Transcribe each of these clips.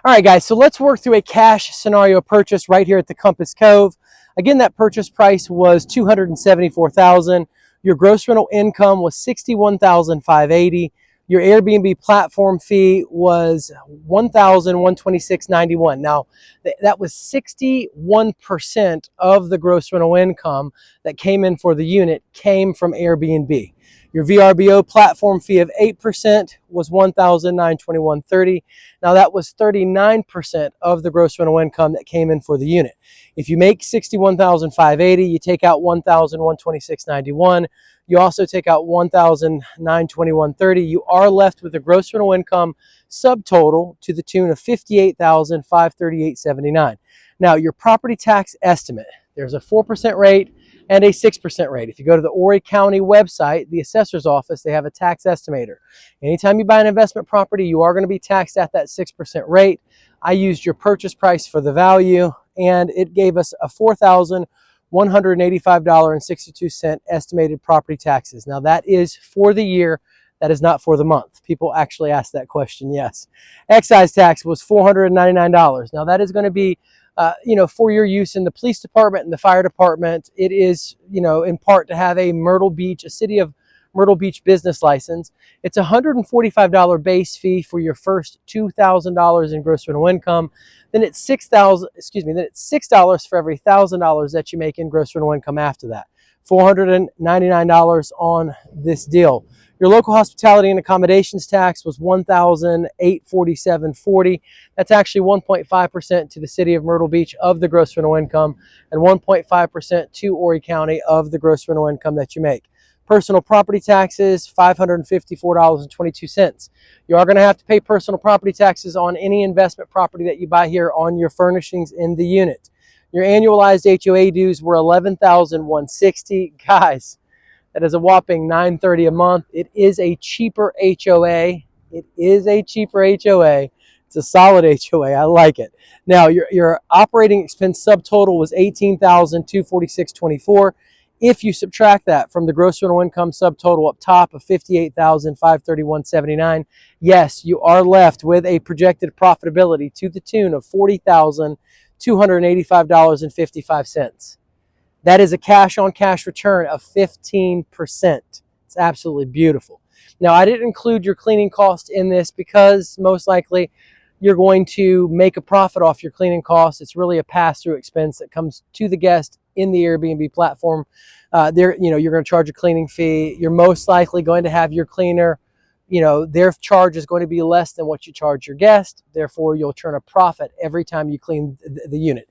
All right, guys, so let's work through a cash scenario purchase right here at the Compass Cove. Again, that purchase price was $274,000. Your gross rental income was $61,580. Your Airbnb platform fee was $1,126.91. Now, that was 61% of the gross rental income that came in for the unit came from Airbnb. Your VRBO platform fee of 8% was $1,921.30. Now that was 39% of the gross rental income that came in for the unit. If you make $61,580, you take out $1,126.91. You also take out $1,921.30. You are left with a gross rental income subtotal to the tune of $58,538.79. Now your property tax estimate, there's a 4% rate and a 6% rate. If you go to the Horry County website, the assessor's office, they have a tax estimator. Anytime you buy an investment property, you are going to be taxed at that 6% rate. I used your purchase price for the value, and it gave us a $4,185.62 estimated property taxes. Now that is for the year. That is not for the month. People actually ask that question, yes. Excise tax was $499. Now that is going to be for your use in the police department and the fire department. It is, in part to have a Myrtle Beach, a city of Myrtle Beach business license. It's a $145 base fee for your first $2,000 in gross rental income. Then it's $6 for every $1,000 that you make in gross rental income after that. $499 on this deal. Your local hospitality and accommodations tax was $1,847.40. That's actually 1.5% to the city of Myrtle Beach of the gross rental income and 1.5% to Horry County of the gross rental income that you make. Personal property taxes, $554.22. You are going to have to pay personal property taxes on any investment property that you buy here on your furnishings in the unit. Your annualized HOA dues were $11,160. Guys, that is a whopping $930 a month. It is a cheaper HOA. It's a solid HOA. I like it. Now, your operating expense subtotal was $18,246.24. If you subtract that from the gross rental income subtotal up top of $58,531.79, yes, you are left with a projected profitability to the tune of $40,285.55. That is a cash-on-cash return of 15%. It's absolutely beautiful. Now, I didn't include your cleaning cost in this because most likely you're going to make a profit off your cleaning costs. It's really a pass-through expense that comes to the guest in the Airbnb platform. You're going to charge a cleaning fee. You're most likely going to have your cleaner, their charge is going to be less than what you charge your guest. Therefore, you'll turn a profit every time you clean the unit.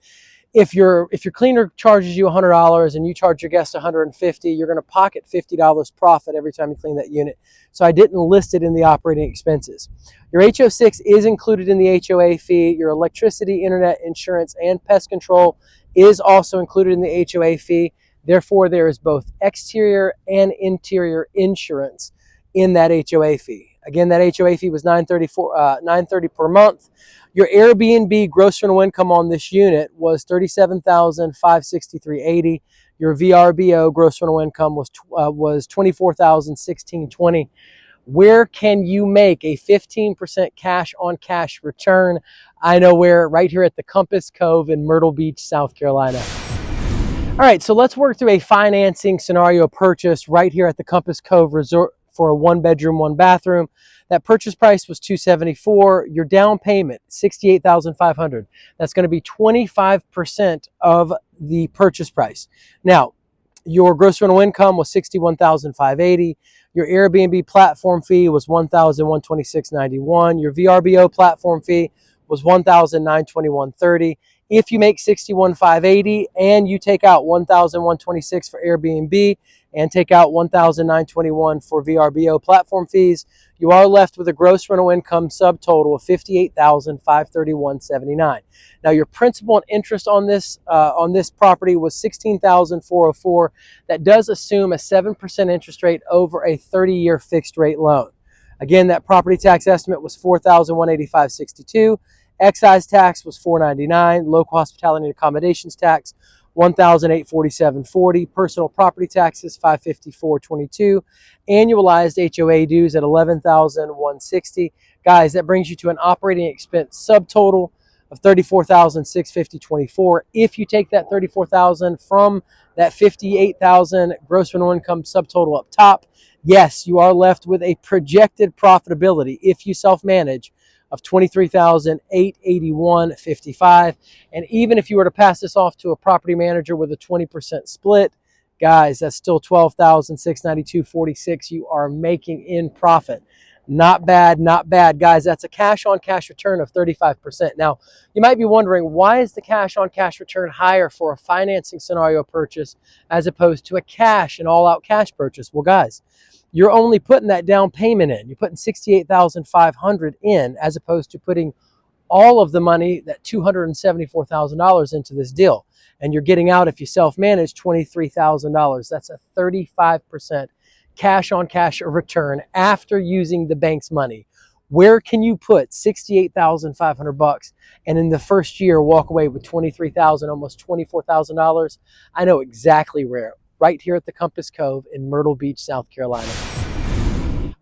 If your cleaner charges you $100 and you charge your guest $150, you're going to pocket $50 profit every time you clean that unit. So I didn't list it in the operating expenses. Your HO6 is included in the HOA fee. Your electricity, internet, insurance, and pest control is also included in the HOA fee. Therefore, there is both exterior and interior insurance in that HOA fee. Again, that HOA fee was $930 per month. Your Airbnb gross rental income on this unit was $37,563.80. Your VRBO gross rental income was $24,016.20. Where can you make a 15% cash-on-cash return? I know where, right here at the Compass Cove in Myrtle Beach, South Carolina. All right, so let's work through a financing scenario purchase right here at the Compass Cove Resort for a 1-bedroom, 1-bathroom. That purchase price was $274,000. Your down payment, $68,500. That's going to be 25% of the purchase price. Now, your gross rental income was $61,580. Your Airbnb platform fee was $1,126.91. Your VRBO platform fee was $1,921.30. If you make $61,580 and you take out $1,126 for Airbnb and take out $1,921 for VRBO platform fees, you are left with a gross rental income subtotal of $58,531.79. Now, your principal and interest on this property was $16,404. That does assume a 7% interest rate over a 30-year fixed rate loan. Again, that property tax estimate was $4,185.62. Excise tax was $499. Local hospitality and accommodations tax $1,847.40. Personal property taxes, $554.22. Annualized HOA dues at $11,160. Guys, that brings you to an operating expense subtotal of $34,650.24. If you take that $34,000 from that $58,000 gross rental income subtotal up top, yes, you are left with a projected profitability if you self-manage of $23,881.55. And even if you were to pass this off to a property manager with a 20% split, guys, that's still $12,692.46 you are making in profit. Not bad, not bad. Guys, that's a cash on cash return of 35%. Now, you might be wondering, why is the cash on cash return higher for a financing scenario purchase as opposed to a cash, an all out cash purchase? Well, guys, you're only putting that down payment in. You're putting $68,500 in as opposed to putting all of the money, that $274,000 into this deal. And you're getting out, if you self-manage, $23,000. That's a 35% cash on cash return after using the bank's money. Where can you put $68,500 and in the first year walk away with $23,000, almost $24,000? I know exactly where. Right here at the Compass Cove in Myrtle Beach, South Carolina.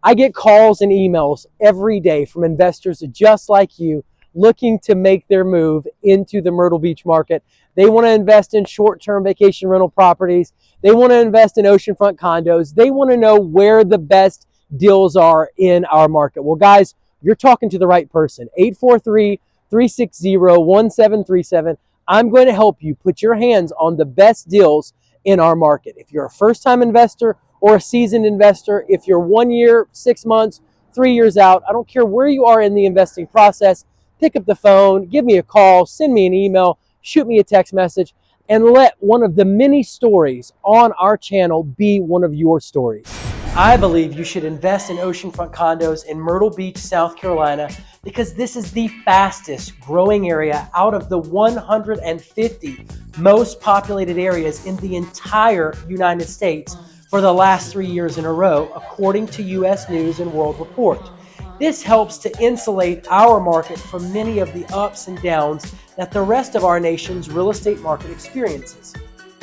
I get calls and emails every day from investors just like you looking to make their move into the Myrtle Beach market. They want to invest in short-term vacation rental properties. They want to invest in oceanfront condos. They want to know where the best deals are in our market. Well, guys, you're talking to the right person. 843-360-1737. I'm going to help you put your hands on the best deals in our market. If you're a first-time investor or a seasoned investor, if you're 1 year, 6 months, 3 years out, I don't care where you are in the investing process, pick up the phone, give me a call, send me an email, shoot me a text message, and let one of the many stories on our channel be one of your stories. I believe you should invest in oceanfront condos in Myrtle Beach, South Carolina, because this is the fastest growing area out of the 150 most populated areas in the entire United States for the last 3 years in a row, according to U.S. News and World Report. This helps to insulate our market from many of the ups and downs that the rest of our nation's real estate market experiences.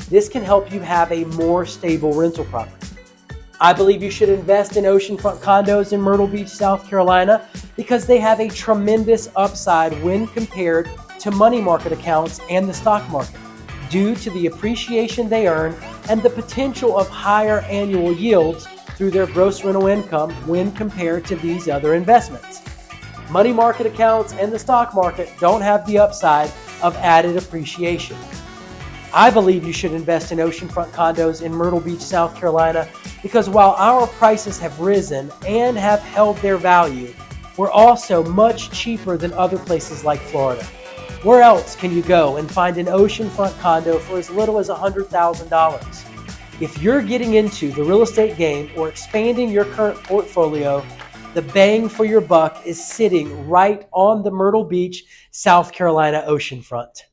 This can help you have a more stable rental property. I believe you should invest in oceanfront condos in Myrtle Beach, South Carolina, because they have a tremendous upside when compared to money market accounts and the stock market, due to the appreciation they earn and the potential of higher annual yields through their gross rental income when compared to these other investments. Money market accounts and the stock market don't have the upside of added appreciation. I believe you should invest in oceanfront condos in Myrtle Beach, South Carolina, because while our prices have risen and have held their value, we're also much cheaper than other places like Florida. Where else can you go and find an oceanfront condo for as little as $100,000? If you're getting into the real estate game or expanding your current portfolio, the bang for your buck is sitting right on the Myrtle Beach, South Carolina oceanfront.